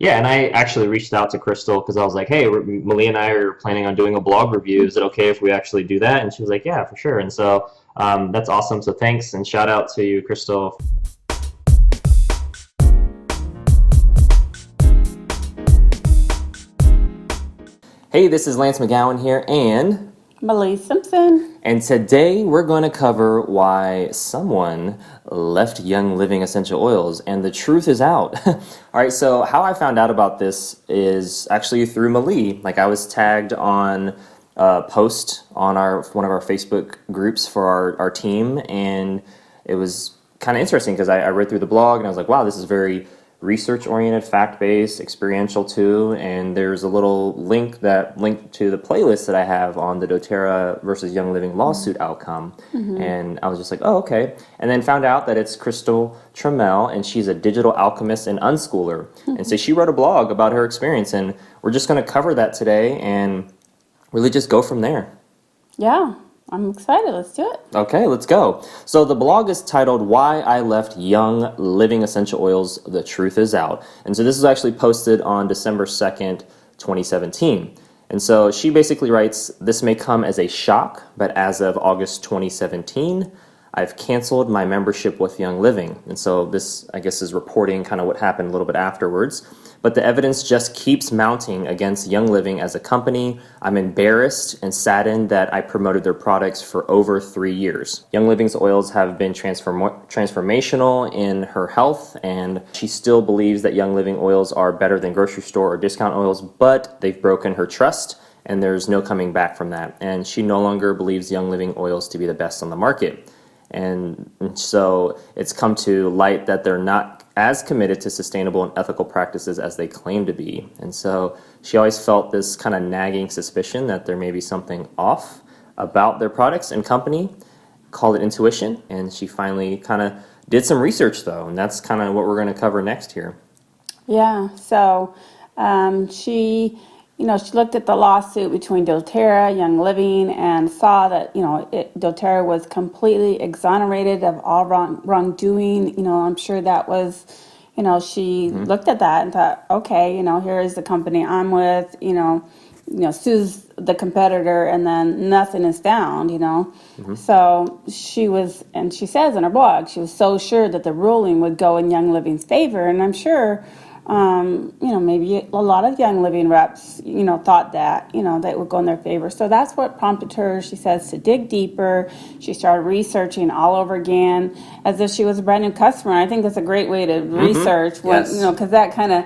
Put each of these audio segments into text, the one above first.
Yeah, and I actually reached out to Krystal because I was like, "Hey, Malee and I are planning on doing a blog review. Is it okay if we actually do that?" And she was like, "Yeah, for sure." And so that's awesome. So thanks and shout out to you, Krystal. Hey, this is Lance McGowan here, Malee Simpson. and today we're going to cover why someone left Young Living essential oils, and the truth is out. All right, so how I found out about this is actually through Malee. Like I was tagged on a post on one of our Facebook groups for our team, and it was kind of interesting because I read through the blog and I was like, wow, this is very research-oriented, fact-based, experiential too, and there's a little link that linked to the playlist that I have on the doTERRA versus Young Living lawsuit outcome, and I was just like, oh, okay, and then found out that it's Krystal Trammell, and she's a digital alchemist and unschooler, and so she wrote a blog about her experience, and we're just going to cover that today and really just go from there. Yeah, I'm excited. Let's do it. Okay, let's go. So the blog is titled Why I Left Young Living Essential Oils, The Truth Is Out. And so this is actually posted on December 2nd, 2017. And so she basically writes, this may come as a shock, but as of August 2017, I've canceled my membership with Young Living. And so this, I guess, is reporting kind of what happened a little bit afterwards. But the evidence just keeps mounting against Young Living as a company. I'm embarrassed and saddened that I promoted their products for over 3 years. Young Living's oils have been transformational in her health, and she still believes that Young Living oils are better than grocery store or discount oils, but they've broken her trust, and there's no coming back from that. And she no longer believes Young Living oils to be the best on the market. And so it's come to light that they're not as committed to sustainable and ethical practices as they claim to be. And so she always felt this kind of nagging suspicion that there may be something off about their products and company, called it intuition. And she finally kind of did some research though, and that's kind of what we're going to cover next here. Yeah, so she looked at the lawsuit between doTERRA, Young Living, and saw that, doTERRA was completely exonerated of all wrongdoing. I'm sure that was, she looked at that and thought, okay, here is the company I'm with, sues the competitor and then nothing is found. So and she says in her blog, she was so sure that the ruling would go in Young Living's favor. And I'm sure, maybe a lot of Young Living reps, thought that, that would go in their favor. So that's what prompted her, she says, to dig deeper. She started researching all over again as if she was a brand new customer. And I think that's a great way to research when, Yes. because that kind of,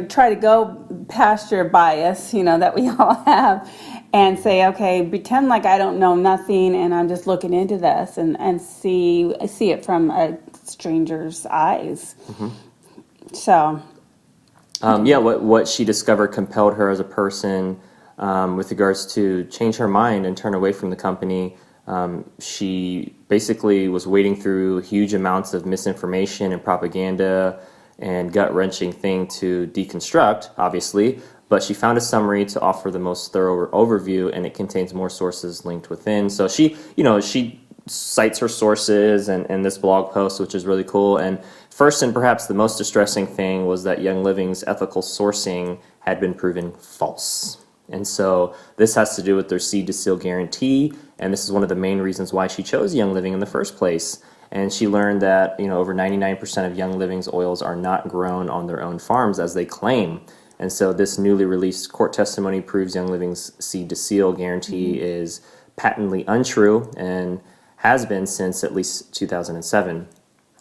try to go past your bias, that we all have, and say, okay, pretend like I don't know nothing and I'm just looking into this and see it from a stranger's eyes. So what she discovered compelled her as a person with regards to change her mind and turn away from the company. She basically was wading through huge amounts of misinformation and propaganda and gut-wrenching thing to deconstruct, obviously, but she found a summary to offer the most thorough overview, and it contains more sources linked within. So she cites her sources and this blog post, which is really cool. And first and perhaps the most distressing thing was that Young Living's ethical sourcing had been proven false. And so this has to do with their seed to seal guarantee, and this is one of the main reasons why she chose Young Living in the first place. And she learned that over 99% of Young Living's oils are not grown on their own farms as they claim. And so this newly released court testimony proves Young Living's seed to seal guarantee is patently untrue and has been since at least 2007.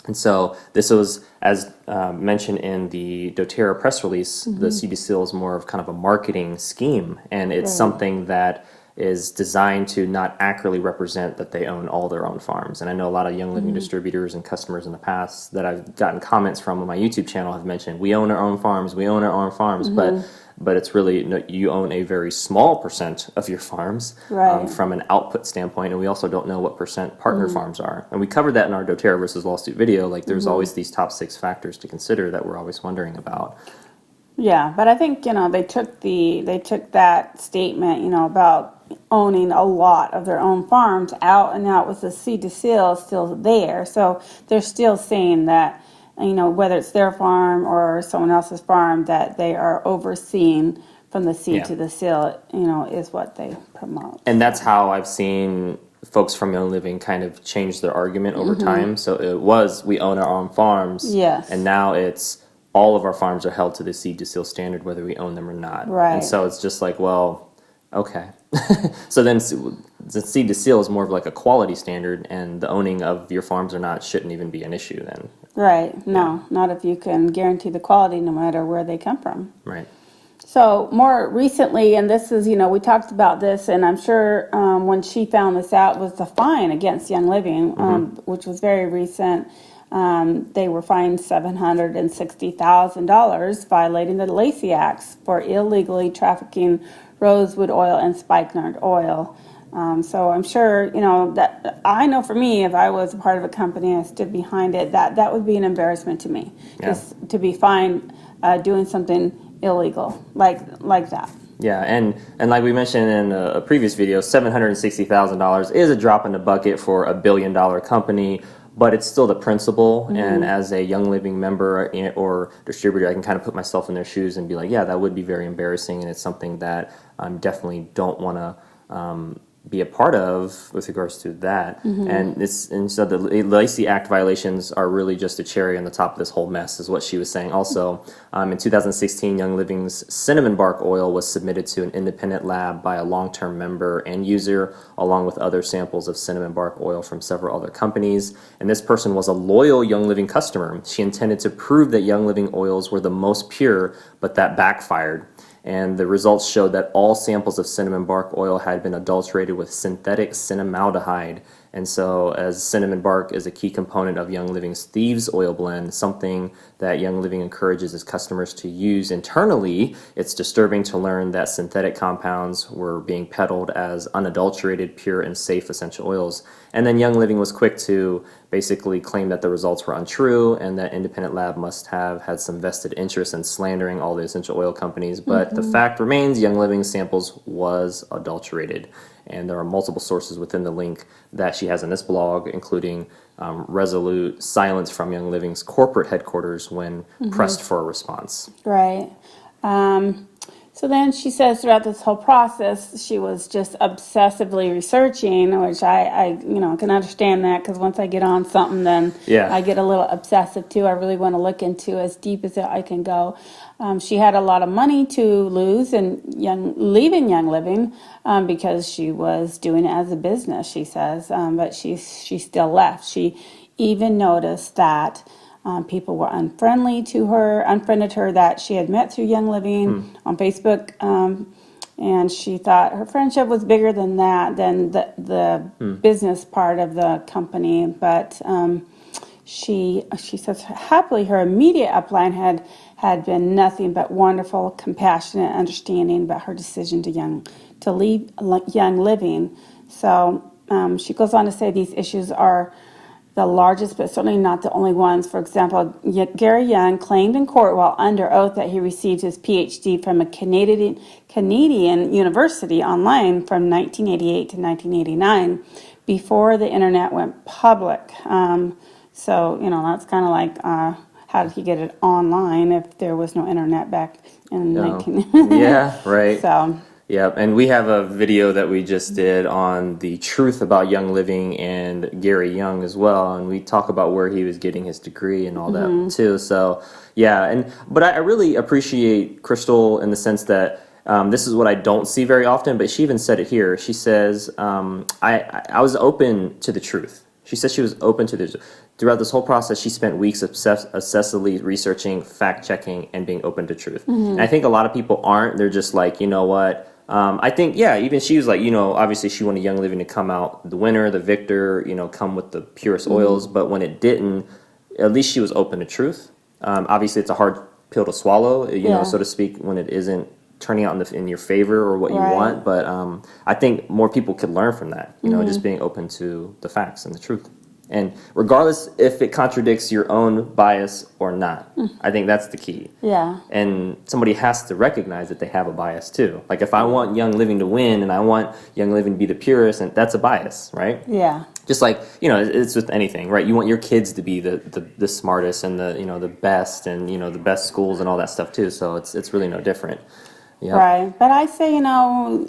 And so this was, as mentioned in the doTERRA press release, the seed to seal is more of kind of a marketing scheme, and it's something that is designed to not accurately represent that they own all their own farms. And I know a lot of Young Living distributors and customers in the past that I've gotten comments from on my YouTube channel have mentioned, we own our own farms, but it's really, you own a very small percent of your farms from an output standpoint, and we also don't know what percent partner farms are. And we covered that in our doTERRA versus lawsuit video. Like there's always these top 6 factors to consider that we're always wondering about. yeah, but I think they took that statement about owning a lot of their own farms out and out with the seed to seal still there. So they're still saying that whether it's their farm or someone else's farm, that they are overseen from the seed Yeah. to the seal, is what they promote. And that's how I've seen folks from Young Living kind of change their argument over time. So it was, we own our own farms. Yes. And now it's, all of our farms are held to the seed to seal standard, whether we own them or not. Right. And so it's just like, well, okay. So then the seed to seal is more of like a quality standard, and the owning of your farms or not shouldn't even be an issue then. Right. No, not if you can guarantee the quality no matter where they come from. Right. So more recently, and this is, we talked about this, and I'm sure when she found this out, was the fine against Young Living, which was very recent. They were fined $760,000, violating the Lacey Acts for illegally trafficking rosewood oil and spikenard oil. So I'm sure, that I know for me, if I was a part of a company and I stood behind it, that would be an embarrassment to me, just to be fined doing something illegal like that. Yeah, and like we mentioned in a previous video, $760,000 is a drop in the bucket for a billion-dollar company, but it's still the principle. And as a Young Living member or distributor, I can kind of put myself in their shoes and be like, yeah, that would be very embarrassing, and it's something that I definitely don't want to be a part of with regards to that. And so the Lacey Act violations are really just a cherry on the top of this whole mess, is what she was saying. Also, in 2016, Young Living's cinnamon bark oil was submitted to an independent lab by a long-term member and user, along with other samples of cinnamon bark oil from several other companies. And this person was a loyal Young Living customer. She intended to prove that Young Living oils were the most pure, but that backfired. And the results showed that all samples of cinnamon bark oil had been adulterated with synthetic cinnamaldehyde. And so, as cinnamon bark is a key component of Young Living's Thieves Oil Blend, something that Young Living encourages its customers to use internally, it's disturbing to learn that synthetic compounds were being peddled as unadulterated, pure, and safe essential oils. And then Young Living was quick to basically claim that the results were untrue and that independent lab must have had some vested interest in slandering all the essential oil companies. But the fact remains, Young Living samples was adulterated. And there are multiple sources within the link that she has in this blog, including resolute silence from Young Living's corporate headquarters when pressed for a response. Right. So then she says throughout this whole process, she was just obsessively researching, which I can understand that, because once I get on something, then I get a little obsessive too. I really want to look into as deep as I can go. She had a lot of money to lose and leaving Young Living because she was doing it as a business, she says, but she still left. She even noticed that people were unfriended her that she had met through Young Living on Facebook, and she thought her friendship was bigger than that, than the business part of the company. But she says happily her immediate upline had been nothing but wonderful, compassionate understanding about her decision to leave Young Living. So she goes on to say these issues are the largest, but certainly not the only ones. For example, Gary Young claimed in court while under oath that he received his PhD from a Canadian university online from 1988 to 1989, before the internet went public. So, that's kind of like, how did he get it online if there was no internet back in 19... Yeah, right. So... Yeah, and we have a video that we just did on the truth about Young Living and Gary Young as well, and we talk about where he was getting his degree and all that too. So yeah, but I really appreciate Krystal in the sense that this is what I don't see very often, but she even said it here. She says, I was open to the truth. She said she was open to the throughout this whole process. She spent weeks obsessively researching, fact-checking, and being open to truth. And I think a lot of people aren't. They're just like, you know what? I think, even she was like, obviously she wanted Young Living to come out the winner, the victor, come with the purest oils. But when it didn't, at least she was open to truth. Obviously, it's a hard pill to swallow, so to speak, when it isn't turning out in your favor or what you want. But I think more people could learn from that, just being open to the facts and the truth. And regardless if it contradicts your own bias or not, I think that's the key. Yeah. And somebody has to recognize that they have a bias too. Like if I want Young Living to win and I want Young Living to be the purest, and that's a bias, right? Yeah. Just like, it's with anything, right? You want your kids to be the smartest and the best and, the best schools and all that stuff too. So it's really no different. Yeah. Right. But I say,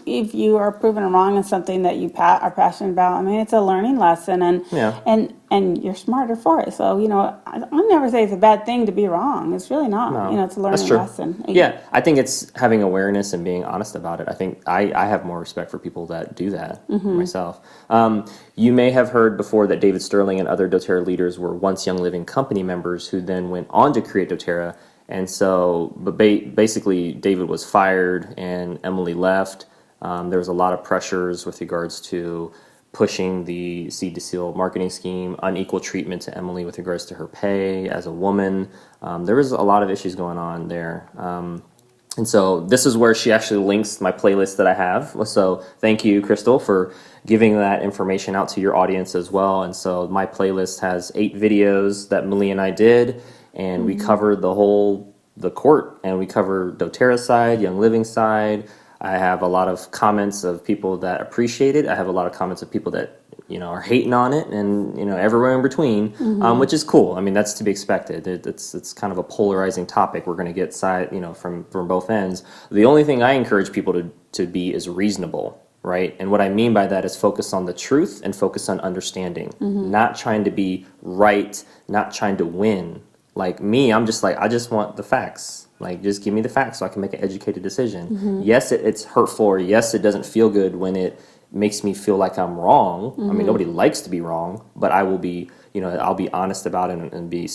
if you are proven wrong in something that you are passionate about, I mean, it's a learning lesson, and Yeah. and you're smarter for it. So, I never say it's a bad thing to be wrong. It's really not. No, It's a that's learning true. lesson. Yeah, I think it's having awareness and being honest about it. I think I have more respect for people that do that myself. You may have heard before that David Sterling and other doTERRA leaders were once Young Living company members who then went on to create doTERRA. And so, but basically, David was fired and Emily left. There was a lot of pressures with regards to pushing the seed to seal marketing scheme, unequal treatment to Emily with regards to her pay as a woman. There was a lot of issues going on there. And so this is where she actually links my playlist that I have. So thank you, Krystal, for giving that information out to your audience as well. And so my playlist has 8 videos that Malee and I did, and we covered the court, and we cover doTERRA side, Young Living side. I have a lot of comments of people that appreciate it. I have a lot of comments of people that are hating on it, and everywhere in between, which is cool. I mean, that's to be expected. It's kind of a polarizing topic. We're going to get side from both ends. The only thing I encourage people to be is reasonable, right? And what I mean by that is focus on the truth and focus on understanding, not trying to be right, not trying to win. Like me, I'm just like, I just want the facts. Like, just give me the facts so I can make an educated decision. Yes, it's hurtful, or yes, it doesn't feel good when it makes me feel like I'm wrong. I mean, nobody likes to be wrong, but I will be, I'll be honest about it and be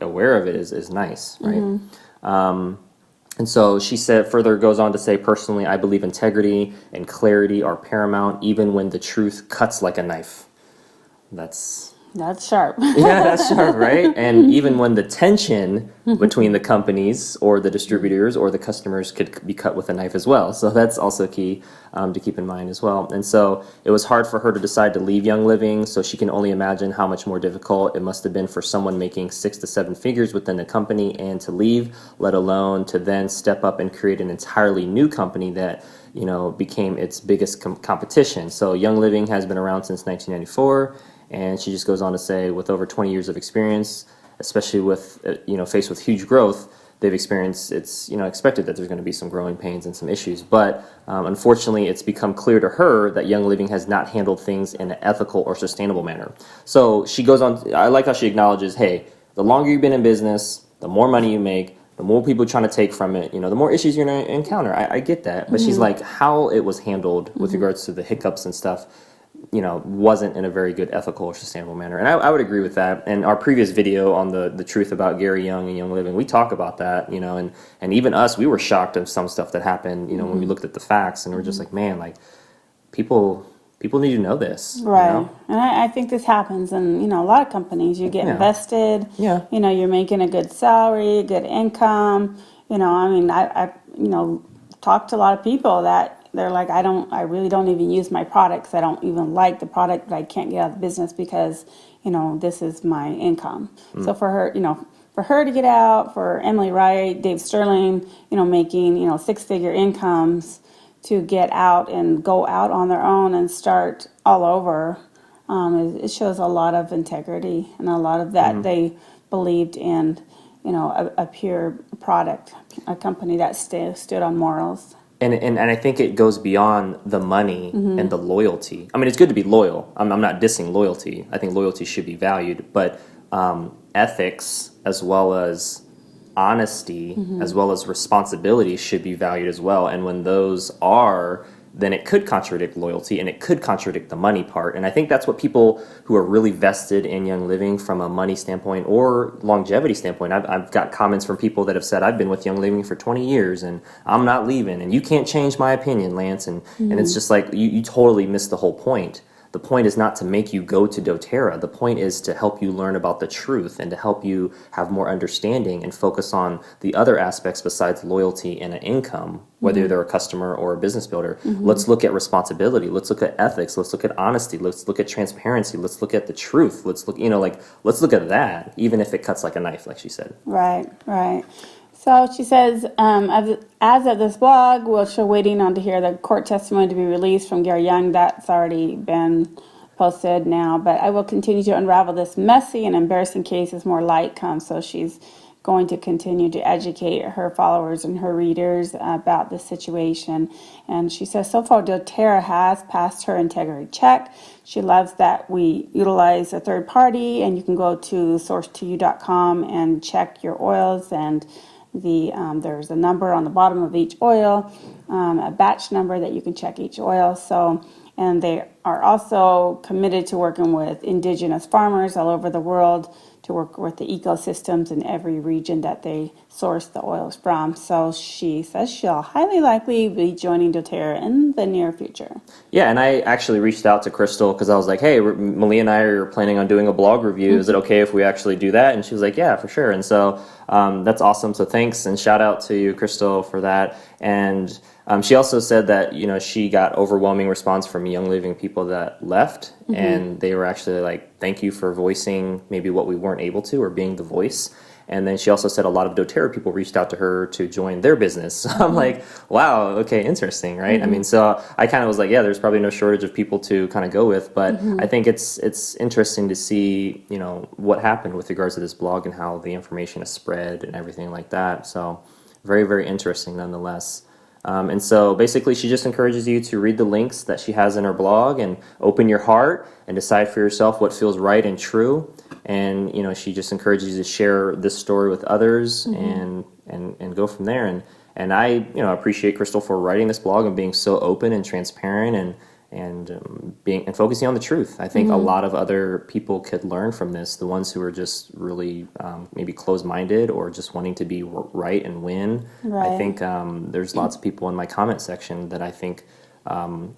aware of it is nice, right? And so she further goes on to say, personally, I believe integrity and clarity are paramount, even when the truth cuts like a knife. That's sharp. Yeah, that's sharp, right? And even when the tension between the companies or the distributors or the customers could be cut with a knife as well. So that's also key to keep in mind as well. And so it was hard for her to decide to leave Young Living, so she can only imagine how much more difficult it must have been for someone making 6 to 7 figures within the company and to leave, let alone to then step up and create an entirely new company that became its biggest competition. So Young Living has been around since 1994. And she just goes on to say, with over 20 years of experience, especially with, faced with huge growth, they've experienced, it's, expected that there's going to be some growing pains and some issues. But unfortunately, it's become clear to her that Young Living has not handled things in an ethical or sustainable manner. So she goes on, I like how she acknowledges, hey, the longer you've been in business, the more money you make, the more people trying to take from it, the more issues you're going to encounter. I get that. But she's like, how it was handled with regards to the hiccups and stuff, wasn't in a very good ethical or sustainable manner. And I would agree with that. And our previous video on the truth about Gary Young and Young Living, we talk about that, and even us, we were shocked of some stuff that happened, when we looked at the facts, and we're just like, man, like people need to know this. Right. And I think this happens in, a lot of companies. You get invested, you're making a good salary, good income. I talked to a lot of people that they're like, I really don't even use my products. I don't even like the product, but I can't get out of the business because, this is my income. So for her to get out, for Emily Wright, Dave Sterling, making, 6-figure incomes to get out and go out on their own and start all over, it shows a lot of integrity and a lot of that they believed in, a pure product, a company that stood on morals. And I think it goes beyond the money and the loyalty. I mean, it's good to be loyal. I'm not dissing loyalty. I think loyalty should be valued, but ethics as well as honesty as well as responsibility should be valued as well. And when those are, then it could contradict loyalty and it could contradict the money part. And I think that's what people who are really vested in Young Living from a money standpoint or longevity standpoint, I've got comments from people that have said, I've been with Young Living for 20 years and I'm not leaving and you can't change my opinion, Lance. And it's just like, you totally missed the whole point. The point is not to make you go to doTERRA. The point is to help you learn about the truth and to help you have more understanding and focus on the other aspects besides loyalty and an income, whether they're a customer or a business builder. Let's look at responsibility. Let's look at ethics. Let's look at honesty. Let's look at transparency. Let's look at the truth. Let's look, let's look at that, even if it cuts like a knife, like she said. Right. So she says, as of this blog, we're still waiting on to hear the court testimony to be released from Gary Young. That's already been posted now. But I will continue to unravel this messy and embarrassing case as more light comes. So she's going to continue to educate her followers and her readers about the situation. And she says, so far, doTERRA has passed her integrity check. She loves that we utilize a third party, and you can go to source2u.com and check your oils, and there's a number on the bottom of each oil, a batch number that you can check each oil. So, and they are also committed to working with indigenous farmers all over the world to work with the ecosystems in every region that they source the oils from. So she says she'll highly likely be joining doTERRA in the near future. Yeah, and I actually reached out to Krystal because I was like, hey, Malee and I are planning on doing a blog review. Is it okay if we actually do that? And she was like, yeah, for sure. And so that's awesome. So thanks, and shout out to you, Krystal, for that. And she also said that, you know, she got overwhelming response from Young Living people that left, and they were actually like, thank you for voicing maybe what we weren't able to, or being the voice. And then she also said a lot of doTERRA people reached out to her to join their business. So I'm like, wow, okay, interesting, right? I mean, so I kind of was like, yeah, there's probably no shortage of people to kind of go with, but I think it's interesting to see, you know, what happened with regards to this blog and how the information is spread and everything like that. So very, very interesting nonetheless. And so basically she just encourages you to read the links that she has in her blog and open your heart and decide for yourself what feels right and true. And, you know, she just encourages you to share this story with others and go from there. And I, you know, appreciate Krystal for writing this blog and being so open and transparent and focusing on the truth. I think a lot of other people could learn from this. The ones who are just really maybe closed-minded or just wanting to be right and win. Right. I think there's lots of people in my comment section that I think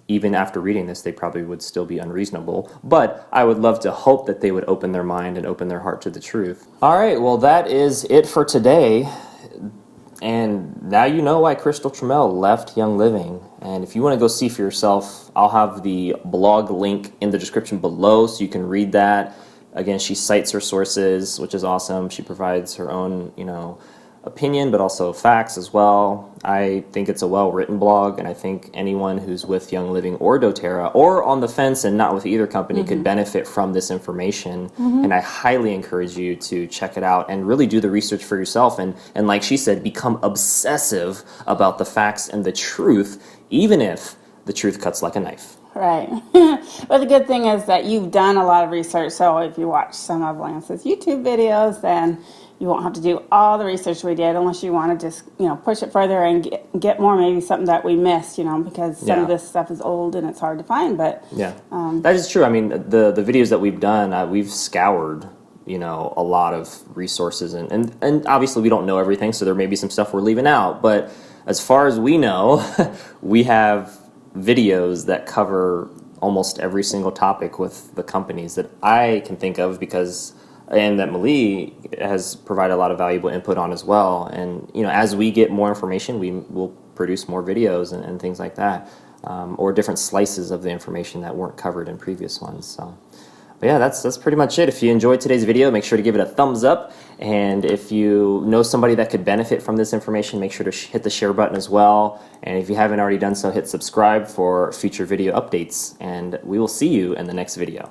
even after reading this, they probably would still be unreasonable. But I would love to hope that they would open their mind and open their heart to the truth. All right, well, that is it for today. And now you know why Krystal Trammell left Young Living. And if you want to go see for yourself, I'll have the blog link in the description below so you can read that. Again, she cites her sources, which is awesome. She provides her own, you know, opinion, but also facts as well. I think it's a well-written blog, and I think anyone who's with Young Living or doTERRA or on the fence and not with either company could benefit from this information. And I highly encourage you to check it out and really do the research for yourself. And like she said, become obsessive about the facts and the truth, even if the truth cuts like a knife. Right. But the good thing is that you've done a lot of research. So if you watch some of Lance's YouTube videos, then you won't have to do all the research we did unless you want to just, you know, push it further and get more, maybe something that we missed, you know, because some of this stuff is old and it's hard to find. But yeah, that is true. I mean, the videos that we've done, we've scoured, you know, a lot of resources, and obviously we don't know everything, so there may be some stuff we're leaving out. But as far as we know, we have videos that cover almost every single topic with the companies that I can think of, and that Malee has provided a lot of valuable input on as well. And, you know, as we get more information, we will produce more videos and things like that, or different slices of the information that weren't covered in previous ones. So, but yeah, that's pretty much it. If you enjoyed today's video, make sure to give it a thumbs up. And if you know somebody that could benefit from this information, make sure to hit the share button as well. And if you haven't already done so, hit subscribe for future video updates. And we will see you in the next video.